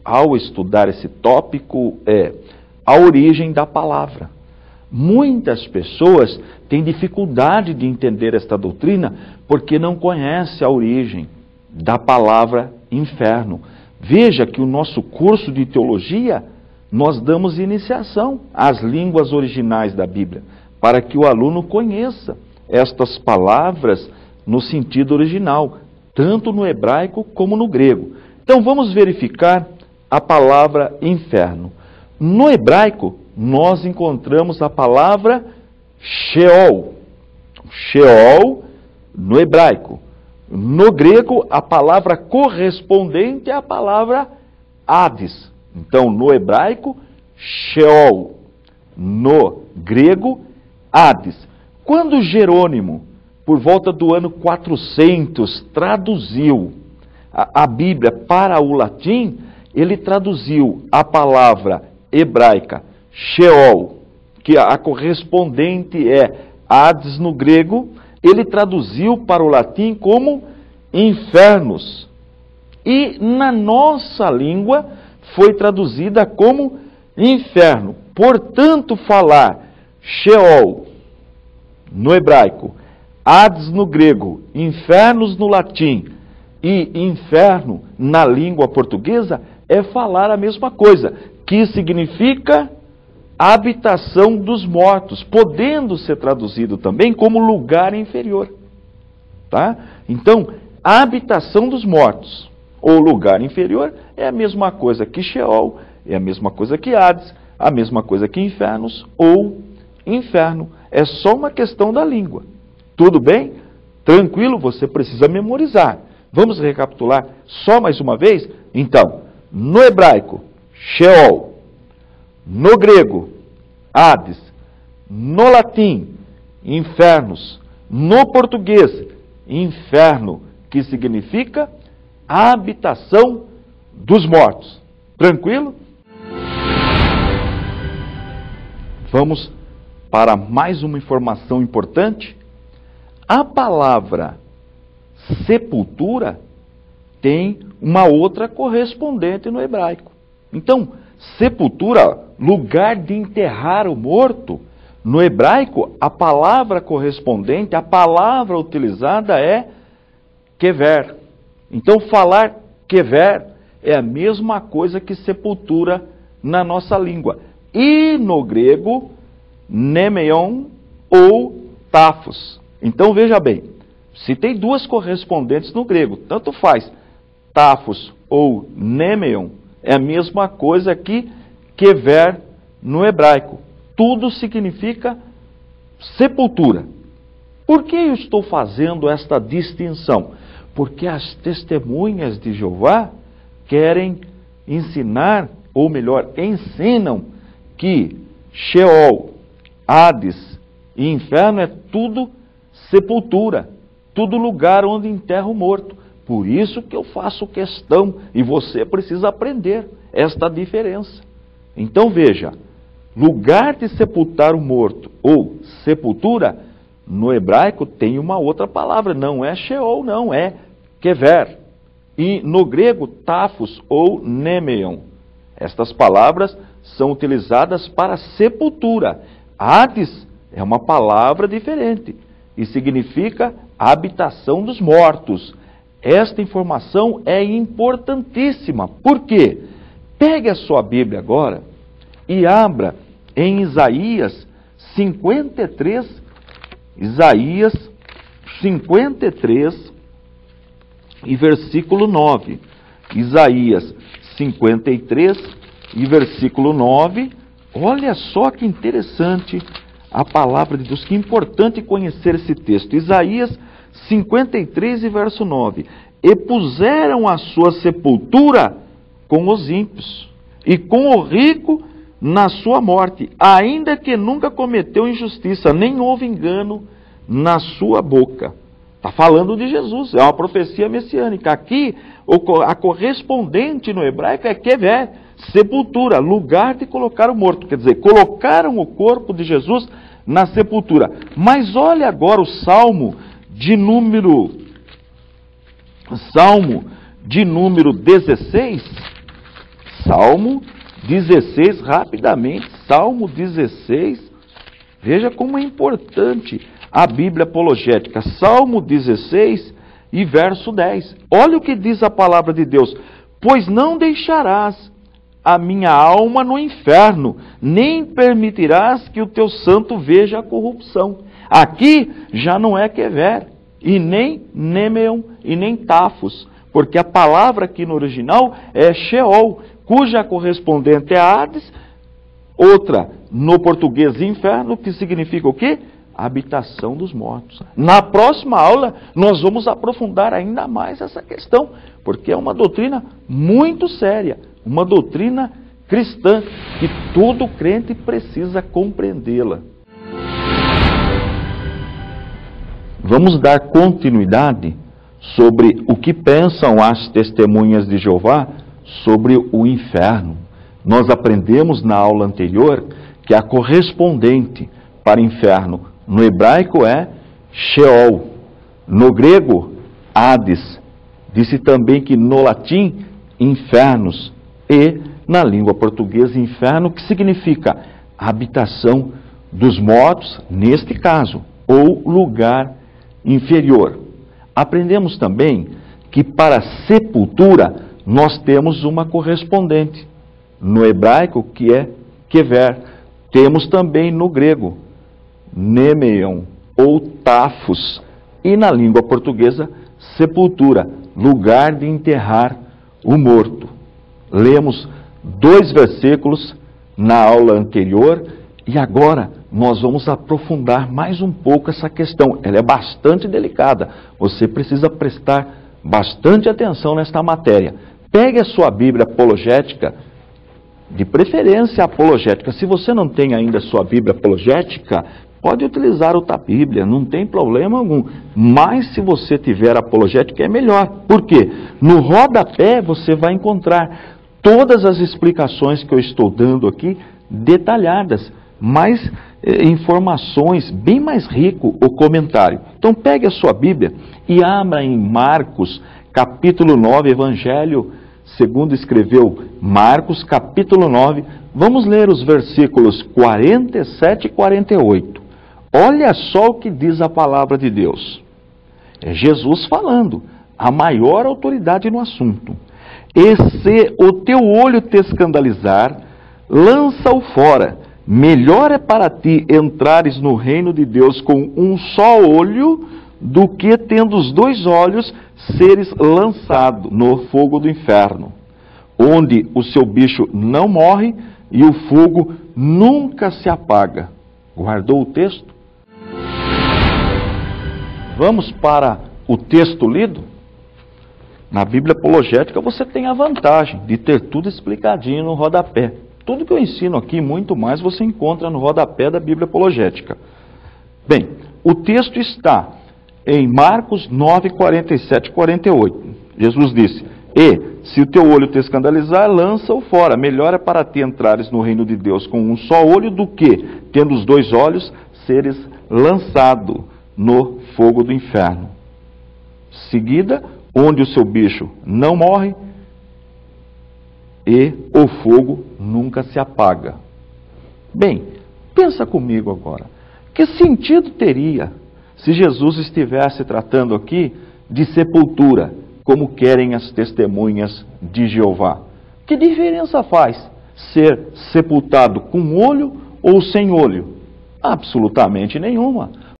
ao estudar esse tópico é a origem da palavra. Muitas pessoas têm dificuldade de entender esta doutrina porque não conhecem a origem da palavra inferno. Veja que o nosso curso de teologia, nós damos iniciação às línguas originais da Bíblia, para que o aluno conheça estas palavras no sentido original, tanto no hebraico como no grego. Então vamos verificar a palavra inferno. No hebraico, nós encontramos a palavra Sheol. Sheol no hebraico. No grego, a palavra correspondente é a palavra Hades. Então, no hebraico, Sheol. No grego, Hades. Quando Jerônimo, por volta do ano 400, traduziu a Bíblia para o latim, ele traduziu a palavra hebraica Sheol, que a correspondente é Hades no grego, ele traduziu para o latim como infernos. E na nossa língua foi traduzida como inferno. Portanto, falar Sheol no hebraico, Hades no grego, infernos no latim e inferno na língua portuguesa é falar a mesma coisa, que significa habitação dos mortos, podendo ser traduzido também como lugar inferior. Tá? Então, a habitação dos mortos, ou lugar inferior, é a mesma coisa que Sheol, é a mesma coisa que Hades, a mesma coisa que infernos ou inferno. É só uma questão da língua. Tudo bem? Tranquilo? Você precisa memorizar. Vamos recapitular só mais uma vez? Então, no hebraico, Sheol. No grego, Hades. No latim, infernos. No português, inferno, que significa habitação dos mortos. Tranquilo? Vamos para mais uma informação importante. A palavra sepultura tem uma outra correspondente no hebraico. Então, sepultura, lugar de enterrar o morto, no hebraico, a palavra correspondente, a palavra utilizada é kever. Então, falar kever é a mesma coisa que sepultura na nossa língua. E no grego, nemeion ou tafos. Então, veja bem, se tem duas correspondentes no grego, tanto faz, tafos ou nemeion, é a mesma coisa que kever no hebraico. Tudo significa sepultura. Por que eu estou fazendo esta distinção? Porque as testemunhas de Jeová querem ensinar, ou melhor, ensinam que Sheol, Hades e inferno é tudo sepultura, tudo lugar onde enterra o morto. Por isso que eu faço questão, e você precisa aprender esta diferença. Então veja, lugar de sepultar o morto, ou sepultura, no hebraico tem uma outra palavra, não é Sheol, não, é kever. E no grego, tafos ou nemeion. Estas palavras são utilizadas para sepultura. Hades é uma palavra diferente e significa habitação dos mortos. Esta informação é importantíssima. Por quê? Pegue a sua Bíblia agora e abra em Isaías 53, Isaías 53 e versículo 9. Isaías 53 e versículo 9. Olha só que interessante a palavra de Deus, que importante conhecer esse texto. Isaías 53 e verso 9. E puseram a sua sepultura com os ímpios, e com o rico na sua morte, ainda que nunca cometeu injustiça, nem houve engano na sua boca. Está falando de Jesus, é uma profecia messiânica. Aqui, a correspondente no hebraico é kever, sepultura, lugar de colocar o morto. Quer dizer, colocaram o corpo de Jesus na sepultura. Mas olha agora o Salmo de número 16, Salmo 16, rapidamente, Salmo 16, veja como é importante a Bíblia apologética. Salmo 16 e verso 10. Olha o que diz a palavra de Deus. Pois não deixarás a minha alma no inferno, nem permitirás que o teu santo veja a corrupção. Aqui já não é Kever, e nem Nemeon, e nem Tafos, porque a palavra aqui no original é Sheol, cuja correspondente é Hades, outra no português inferno, que significa o quê? Habitação dos mortos. Na próxima aula nós vamos aprofundar ainda mais essa questão, porque é uma doutrina muito séria, uma doutrina cristã que todo crente precisa compreendê-la. Vamos dar continuidade sobre o que pensam as testemunhas de Jeová sobre o inferno. Nós aprendemos na aula anterior que a correspondente para inferno no hebraico é Sheol, no grego Hades, disse também que no latim infernos, e na língua portuguesa inferno, que significa habitação dos mortos, neste caso, ou lugar inferior. Aprendemos também que para sepultura nós temos uma correspondente no hebraico, que é Kever. Temos também no grego Nemeon ou Tafos, e na língua portuguesa sepultura, lugar de enterrar o morto. Lemos 2 versículos na aula anterior e agora nós vamos aprofundar mais um pouco essa questão. Ela é bastante delicada, você precisa prestar bastante atenção nesta matéria. Pegue a sua Bíblia apologética, de preferência apologética. Se você não tem ainda a sua Bíblia apologética, pode utilizar outra Bíblia, não tem problema algum. Mas se você tiver apologética é melhor. Por quê? No rodapé você vai encontrar todas as explicações que eu estou dando aqui, detalhadas, mais informações, bem mais rico o comentário. Então pegue a sua Bíblia e abra em Marcos, capítulo 9, Evangelho segundo escreveu Marcos, capítulo 9. Vamos ler os versículos 47 e 48. Olha só o que diz a palavra de Deus. É Jesus falando, a maior autoridade no assunto. E se o teu olho te escandalizar, lança-o fora. Melhor é para ti entrares no reino de Deus com um só olho, do que tendo os 2 olhos, seres lançado no fogo do inferno, onde o seu bicho não morre e o fogo nunca se apaga. Guardou o texto? Vamos para o texto lido? Na Bíblia apologética você tem a vantagem de ter tudo explicadinho no rodapé. Tudo que eu ensino aqui, muito mais, você encontra no rodapé da Bíblia apologética. Bem, o texto está em Marcos 9, 47 e 48. Jesus disse: E, se o teu olho te escandalizar, lança-o fora. Melhor é para ti entrares no reino de Deus com um só olho, do que, tendo os 2 olhos, seres lançado no fogo do inferno. Seguida, onde o seu bicho não morre e o fogo nunca se apaga. Bem, pensa comigo agora. Que sentido teria se Jesus estivesse tratando aqui de sepultura, como querem as testemunhas de Jeová? Que diferença faz ser sepultado com olho ou sem olho? Absolutamente nenhuma.